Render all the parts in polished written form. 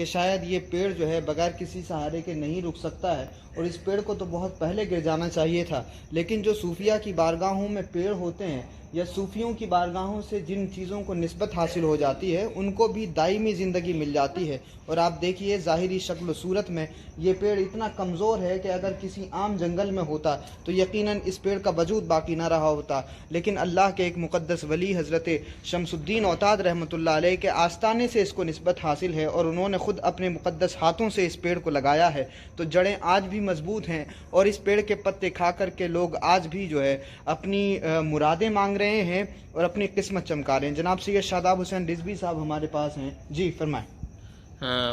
کہ شاید یہ پیڑ جو ہے بغیر کسی سہارے کے نہیں رک سکتا ہے اور اس پیڑ کو تو بہت پہلے گر جانا چاہیے تھا، لیکن جو صوفیہ کی بارگاہوں میں پیڑ ہوتے ہیں یا صوفیوں کی بارگاہوں سے جن چیزوں کو نسبت حاصل ہو جاتی ہے ان کو بھی دائمی زندگی مل جاتی ہے۔ اور آپ دیکھیے ظاہری شکل و صورت میں یہ پیڑ اتنا کمزور ہے کہ اگر کسی عام جنگل میں ہوتا تو یقیناً اس پیڑ کا وجود باقی نہ رہا ہوتا، لیکن اللہ کے ایک مقدس ولی حضرت شمس الدین اوتاد رحمۃ اللہ علیہ کے آستانے سے اس کو نسبت حاصل ہے اور انہوں نے خود اپنے مقدس ہاتھوں سے اس پیڑ کو لگایا ہے، تو جڑیں آج بھی مضبوط ہیں اور اس پیڑ کے پتے کھا کر کے لوگ آج بھی جو ہے اپنی مرادیں مانگ رہے ہیں اور اپنی قسمت چمکا رہے ہیں۔ جناب سید شاداب حسین رضوی صاحب ہمارے پاس ہیں، جی فرمائیں۔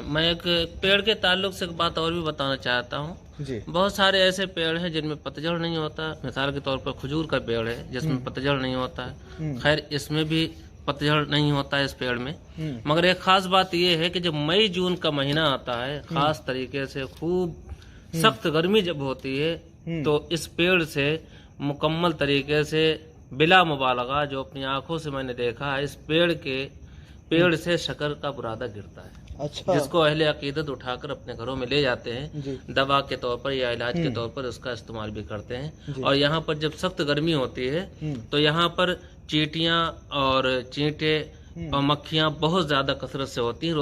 میں ایک پیڑ کے تعلق سے ایک بات اور بھی بتانا چاہتا ہوں۔ جی بہت سارے ایسے پیڑ ہیں جن میں پتجھڑ نہیں ہوتا، مثال کے طور پر کھجور کا پیڑ ہے جس میں پتجھڑ نہیں ہوتا ہے، خیر اس میں بھی پتجھڑ نہیں ہوتا ہے اس پیڑ میں، مگر ایک خاص بات یہ ہے کہ جب مئی جون کا مہینہ آتا ہے خاص طریقے سے خوب سخت گرمی جب ہوتی ہے تو اس پیڑ سے مکمل طریقے سے بلا مبالغہ جو اپنی آنکھوں سے میں نے دیکھا ہے، اس پیڑ سے شکر کا برادہ گرتا ہے، اچھا، جس کو اہل عقیدت اٹھا کر اپنے گھروں میں لے جاتے ہیں، جی دوا کے طور پر یا علاج کے طور پر اس کا استعمال بھی کرتے ہیں۔ اور یہاں پر جب سخت گرمی ہوتی ہے تو یہاں پر چیٹیاں اور چینٹے اور مکھیاں بہت زیادہ کثرت سے ہوتی ہیں،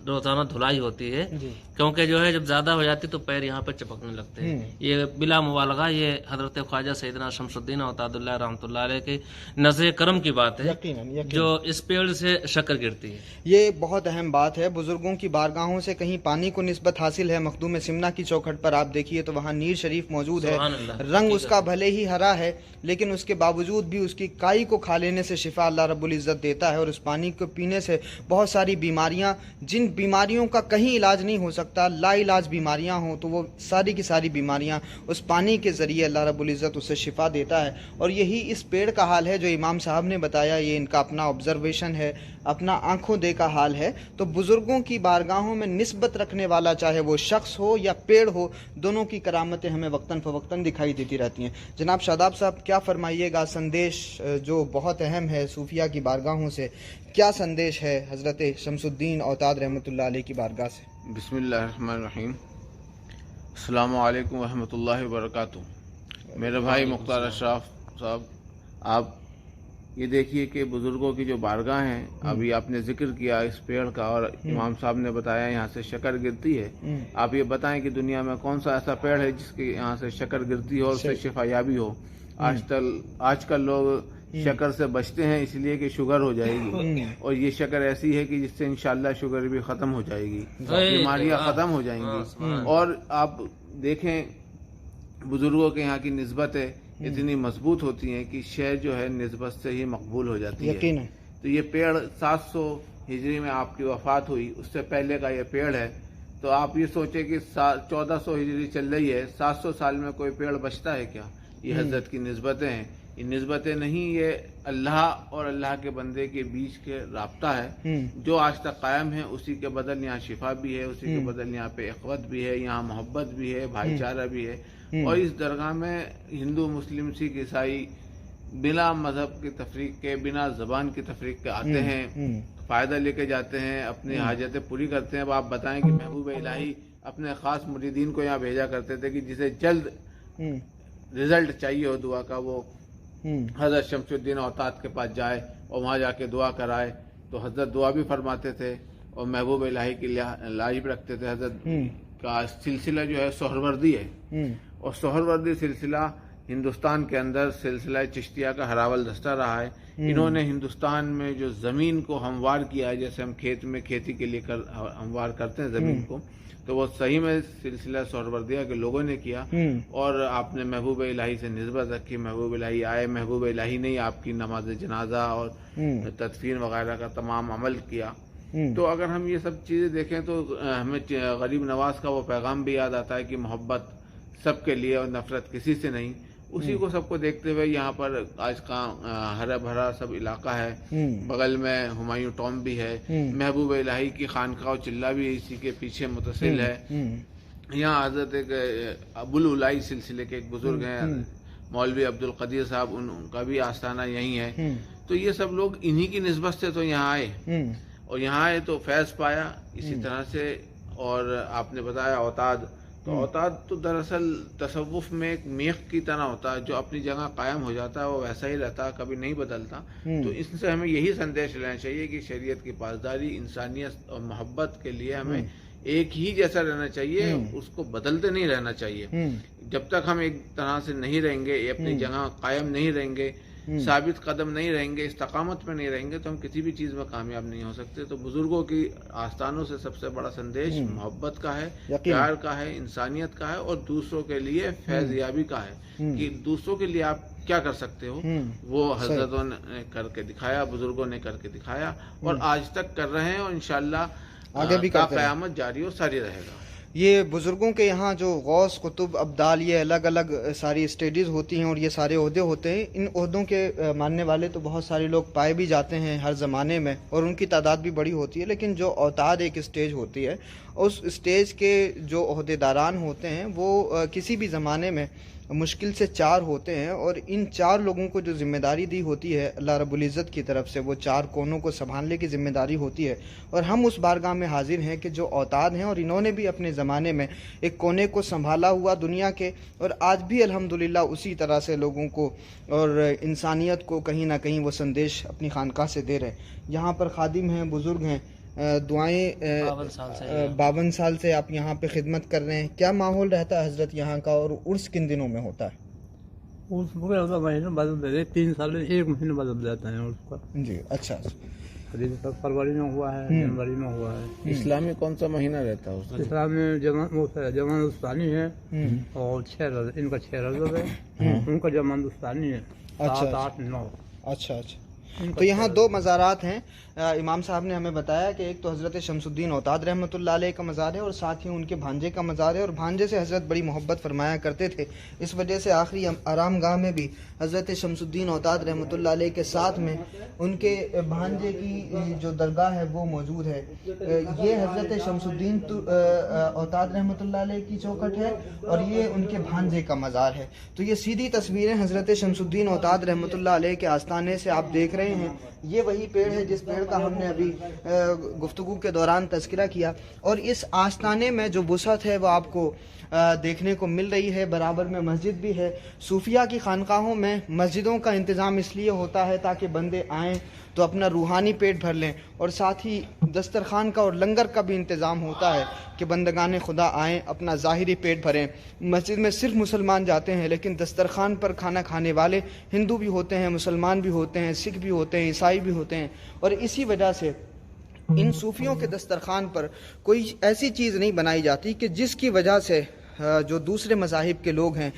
روزانہ دھلائی ہوتی ہے، جی کیونکہ جو ہے جب زیادہ ہو جاتی تو پیر یہاں پر چپکنے لگتے ہیں۔ یہ بلا مبالغہ یہ حضرت خواجہ سیدنا شمس الدین اوتاد اللہ رحمۃ اللہ علیہ کے نظر کرم کی بات ہے یقیناً جو اس پیڑ سے شکر گرتی ہے۔ یہ بہت اہم بات ہے۔ بزرگوں کی بارگاہوں سے کہیں پانی کو نسبت حاصل ہے، مخدوم سمنہ کی چوکھٹ پر آپ دیکھیے تو وہاں نیر شریف موجود ہے، سبحان اللہ، رنگ اس کا بھلے ہی ہرا ہے لیکن اس کے باوجود بھی اس کی کائی کو کھا لینے سے شفا اللہ رب العزت دیتا ہے، اور اس پانی کو پینے سے بہت ساری بیماریاں، جن بیماریوں کا کہیں علاج نہیں ہو سکتا، لا علاج بیماریاں ہوں تو وہ ساری کی ساری بیماریاں اس پانی کے ذریعے اللہ رب العزت اسے شفا دیتا ہے۔ اور یہی اس پیڑ کا حال ہے جو امام صاحب نے بتایا، یہ ان کا اپنا آبزرویشن ہے، اپنا آنکھوں دیکھا حال ہے۔ تو بزرگوں کی بارگاہوں میں نسبت رکھنے والا چاہے وہ شخص ہو یا پیڑ ہو، دونوں کی کرامتیں ہمیں وقتاً فوقتاً دکھائی دیتی رہتی ہیں۔ جناب شاداب صاحب کیا فرمائیے گا، سندیش جو بہت اہم ہے صوفیہ کی بارگاہوں سے، کیا سندیش ہے حضرت شمس الدین اوتاد رحمۃ اللہ علیہ کی بارگاہ سے؟ بسم اللہ الرحمن الرحیم، السلام علیکم ورحمۃ اللہ وبرکاتہ۔ میرے بھائی مختار اشرف صاحب، آپ یہ دیکھیے کہ بزرگوں کی جو بارگاہ ہیں، ابھی آپ نے ذکر کیا اس پیڑ کا اور امام صاحب نے بتایا یہاں سے شکر گرتی ہے۔ آپ یہ بتائیں کہ دنیا میں کون سا ایسا پیڑ ہے جس کے یہاں سے شکر گرتی ہو اور اس سے شفا یابی ہو؟ آج کل لوگ شکر سے بچتے ہیں اس لیے کہ شوگر ہو جائے گی، اور یہ شکر ایسی ہے کہ جس سے انشاءاللہ شوگر بھی ختم ہو جائے گی، بیماریاں ختم ہو جائیں گی۔ اور آپ دیکھیں بزرگوں کے یہاں کی نسبتیں اتنی مضبوط ہوتی ہیں کہ شے جو ہے نسبت سے ہی مقبول ہو جاتی ہے۔ تو یہ پیڑ 700 ہجری میں آپ کی وفات ہوئی، اس سے پہلے کا یہ پیڑ ہے، تو آپ یہ سوچیں کہ 1400 ہجری چل رہی ہے، 700 سال میں کوئی پیڑ بچتا ہے کیا؟ یہ حضرت کی نسبتیں ہیں، یہ نسبتیں نہیں، یہ اللہ اور اللہ کے بندے کے بیچ کے رابطہ ہے جو آج تک قائم ہے۔ اسی کے بدل یہاں شفا بھی ہے، اسی کے بدل یہاں پہ اخوت بھی ہے، یہاں محبت بھی ہے، بھائی چارہ بھی ہے۔ اور اس درگاہ میں ہندو، مسلم، سکھ، عیسائی بنا مذہب کی تفریق کے، بنا زبان کی تفریق کے آتے ہیں، فائدہ لے کے جاتے ہیں، اپنی حاجتیں پوری کرتے ہیں۔ اب آپ بتائیں کہ محبوب الہی اپنے خاص مریدین کو یہاں بھیجا کرتے تھے کہ جسے جلد رزلٹ چاہیے ہو دعا کا، وہ حضرت شمس الدین اوتاد کے پاس جائے اور وہاں جا کے دعا کرائے، تو حضرت دعا بھی فرماتے تھے اور محبوب الہی کی لاج بھی رکھتے تھے۔ حضرت کا سلسلہ جو ہے سہروردی ہے، اور سہروردی سلسلہ ہندوستان کے اندر سلسلہ چشتیہ کا ہراول دستہ رہا ہے۔ انہوں نے ہندوستان میں جو زمین کو ہموار کیا ہے، جیسے ہم کھیت میں کھیتی کے لیے ہموار کرتے ہیں زمین کو، تو وہ صحیح میں سلسلہ سہروردیہ کے لوگوں نے کیا، اور آپ نے محبوب الہی سے نسبت رکھی، محبوب الہی آئے، محبوب الہی نے آپ کی نماز جنازہ اور تدفین وغیرہ کا تمام عمل کیا۔ تو اگر ہم یہ سب چیزیں دیکھیں تو ہمیں غریب نواز کا وہ پیغام بھی یاد آتا ہے کہ محبت سب کے لیے اور نفرت کسی سے نہیں۔ اسی کو سب کو دیکھتے ہوئے یہاں پر آج کا ہرا بھرا سب علاقہ ہے، بغل میں ہمایوں ٹوم بھی ہے، محبوب الہی کی خانقاہ و چلہ بھی اسی کے پیچھے متصل ہے۔ یہاں حضرت ایک ابو العلائی سلسلے کے ایک بزرگ ہیں مولوی عبد القدیر صاحب، ان کا بھی آستانہ یہیں ہے۔ تو یہ سب لوگ انہی کی نسبت سے تو یہاں آئے، اور یہاں آئے تو فیض پایا اسی طرح سے. اور آپ نے بتایا اوتاد، تو اوتاد تو دراصل تصوف میں ایک میخ کی طرح ہوتا ہے جو اپنی جگہ قائم ہو جاتا ہے، وہ ویسا ہی رہتا ہے، کبھی نہیں بدلتا. تو اس سے ہمیں یہی سندیش لینا چاہیے کہ شریعت کی پاسداری، انسانیت اور محبت کے لیے ہمیں ایک ہی جیسا رہنا چاہیے، اس کو بدلتے نہیں رہنا چاہیے. جب تک ہم ایک طرح سے نہیں رہیں گے، اپنی جگہ قائم نہیں رہیں گے، ثابت قدم نہیں رہیں گے، استقامت میں نہیں رہیں گے، تو ہم کسی بھی چیز میں کامیاب نہیں ہو سکتے. تو بزرگوں کی آستانوں سے سب سے بڑا سندیش محبت کا ہے، پیار کا ہے، انسانیت کا ہے، اور دوسروں کے لیے فیض یابی کا ہے کہ دوسروں کے لیے آپ کیا کر سکتے ہو. وہ حضرتوں نے کر کے دکھایا، بزرگوں نے کر کے دکھایا، اور آج تک کر رہے ہیں، اور انشاءاللہ آگے بھی تا قیامت جاری و ساری رہے گا. یہ بزرگوں کے یہاں جو غوث، قطب، ابدال، یہ الگ الگ ساری اسٹیجز ہوتی ہیں اور یہ سارے عہدے ہوتے ہیں. ان عہدوں کے ماننے والے تو بہت سارے لوگ پائے بھی جاتے ہیں ہر زمانے میں، اور ان کی تعداد بھی بڑی ہوتی ہے. لیکن جو اوتاد ایک اسٹیج ہوتی ہے، اس اسٹیج کے جو عہدیداران ہوتے ہیں وہ کسی بھی زمانے میں مشکل سے 4 ہوتے ہیں، اور ان 4 لوگوں کو جو ذمہ داری دی ہوتی ہے اللہ رب العزت کی طرف سے، وہ 4 کونوں کو سنبھالنے کی ذمہ داری ہوتی ہے. اور ہم اس بارگاہ میں حاضر ہیں کہ جو اوتاد ہیں، اور انہوں نے بھی اپنے زمانے میں ایک کونے کو سنبھالا ہوا دنیا کے، اور آج بھی الحمدللہ اسی طرح سے لوگوں کو اور انسانیت کو کہیں نہ کہیں وہ سندیش اپنی خانقاہ سے دے رہے ہیں. یہاں پر خادم ہیں، بزرگ ہیں، دعائیں 52 سال سے آپ یہاں پہ خدمت کر رہے ہیں. کیا ماحول رہتا ہے حضرت یہاں کا، اور عرس کن دنوں میں ہوتا ہے؟ اس پورے مہینہ بدل دیتے، 3 سال میں 1 مہینہ بدل جاتا ہے اس کا. جی اچھا. فروری میں ہوا ہے، جنوری میں ہوا ہے. اسلامی کون سا مہینہ رہتا ہے؟ اسلام میں جمان الثانی ہے، اور 6 رجب، ان کا 6 رجب ہے، ان کا جمان الثانی ہے 7، 8، 9. اچھا اچھا. تو یہاں 2 مزارات ہیں. امام صاحب نے ہمیں بتایا کہ ایک تو حضرت شمس الدین اوتاد رحمۃ اللہ علیہ کا مزار ہے، اور ساتھ ہی ان کے بھانجے کا مزار ہے. اور بھانجے سے حضرت بڑی محبت فرمایا کرتے تھے، اس وجہ سے آخری آرام گاہ میں بھی حضرت شمس الدین اوتاد رحمۃ اللہ علیہ کے ساتھ میں ان کے بھانجے کی جو درگاہ ہے وہ موجود ہے. یہ حضرت شمس الدین اوتاد رحمۃ اللہ علیہ کی چوکھٹ ہے، اور یہ ان کے بھانجے کا مزار ہے. تو یہ سیدھی تصویریں حضرت شمس الدین اوتاد رحمۃ اللہ علیہ کے آستانے سے آپ دیکھ رہے ہیں. یہ وہی پیڑ ہے جس پیڑ کا ہم نے ابھی گفتگو کے دوران تذکرہ کیا، اور اس آستانے میں جو وسعت ہے وہ آپ کو دیکھنے کو مل رہی ہے. برابر میں مسجد بھی ہے. صوفیہ کی خانقاہوں میں مسجدوں کا انتظام اس لیے ہوتا ہے تاکہ بندے آئیں تو اپنا روحانی پیٹ بھر لیں، اور ساتھ ہی دسترخوان کا اور لنگر کا بھی انتظام ہوتا ہے کہ بندگان خدا آئیں اپنا ظاہری پیٹ بھریں. مسجد میں صرف مسلمان جاتے ہیں، لیکن دسترخوان پر کھانا کھانے والے ہندو بھی ہوتے ہیں، مسلمان بھی ہوتے ہیں، سکھ بھی ہوتے ہیں، عیسائی بھی ہوتے ہیں. اور اسی وجہ سے ان صوفیوں کے دسترخوان پر کوئی ایسی چیز نہیں بنائی جاتی کہ جس کی وجہ سے جو دوسرے مذاہب کے لوگ ہیں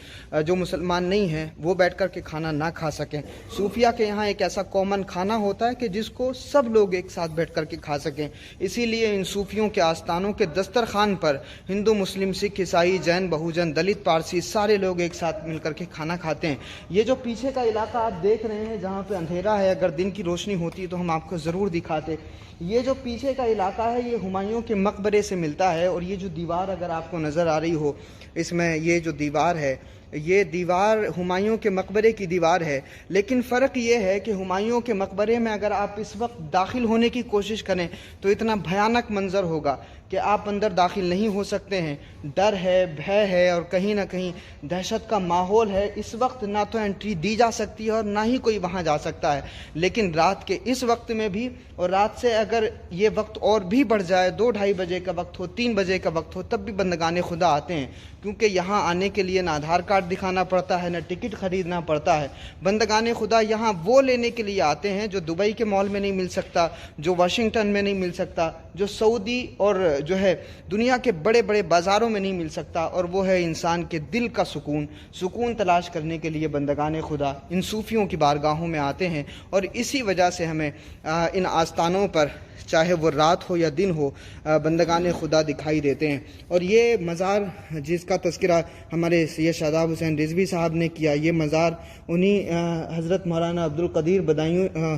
جو مسلمان نہیں ہیں وہ بیٹھ کر کے کھانا نہ کھا سکیں. صوفیہ کے یہاں ایک ایسا کامن کھانا ہوتا ہے کہ جس کو سب لوگ ایک ساتھ بیٹھ کر کے کھا سکیں. اسی لیے ان صوفیوں کے آستانوں کے دسترخوان پر ہندو، مسلم، سکھ، عیسائی، جین، بہوجن، دلت، پارسی سارے لوگ ایک ساتھ مل کر کے کھانا کھاتے ہیں. یہ جو پیچھے کا علاقہ آپ دیکھ رہے ہیں جہاں پہ اندھیرا ہے، اگر دن کی روشنی ہوتی تو ہم آپ کو ضرور دکھاتے. یہ جو پیچھے کا علاقہ ہے یہ ہمایوں کے مقبرے سے ملتا ہے. اور یہ جو دیوار اگر آپ کو نظر آ رہی ہو، اس میں یہ جو دیوار ہے یہ دیوار ہمایوں کے مقبرے کی دیوار ہے. لیکن فرق یہ ہے کہ ہمایوں کے مقبرے میں اگر آپ اس وقت داخل ہونے کی کوشش کریں تو اتنا بھیانک منظر ہوگا کہ آپ اندر داخل نہیں ہو سکتے ہیں. ڈر ہے، بھے ہے، اور کہیں نہ کہیں دہشت کا ماحول ہے. اس وقت نہ تو انٹری دی جا سکتی ہے اور نہ ہی کوئی وہاں جا سکتا ہے. لیکن رات کے اس وقت میں بھی، اور رات سے اگر یہ وقت اور بھی بڑھ جائے، 2-2:30 بجے کا وقت ہو، 3 بجے کا وقت ہو، تب بھی بندگان خدا آتے ہیں. کیونکہ یہاں آنے کے لیے نہ آدھار کارڈ دکھانا پڑتا ہے، نہ ٹکٹ خریدنا پڑتا ہے. بندگان خدا یہاں وہ لینے کے لیے آتے ہیں جو دبئی کے مال میں نہیں مل سکتا، جو واشنگٹن میں نہیں مل سکتا، جو سعودی اور جو ہے دنیا کے بڑے بڑے بازاروں میں نہیں مل سکتا. اور وہ ہے انسان کے دل کا سکون تلاش کرنے کے لیے بندگان خدا ان صوفیوں کی بارگاہوں میں آتے ہیں. اور اسی وجہ سے ہمیں ان آستانوں پر چاہے وہ رات ہو یا دن ہو بندگان خدا دکھائی دیتے ہیں. اور یہ مزار جس کا تذکرہ ہمارے سید شاداب حسین رضوی صاحب نے کیا، یہ مزار انہی حضرت مولانا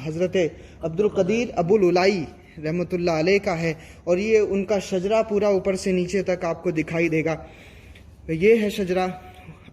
حضرت عبدالقدیر ابو العلائی رحمۃ اللہ علیہ کا ہے. اور یہ ان کا شجرہ پورا اوپر سے نیچے تک آپ کو دکھائی دے گا. یہ ہے شجرہ.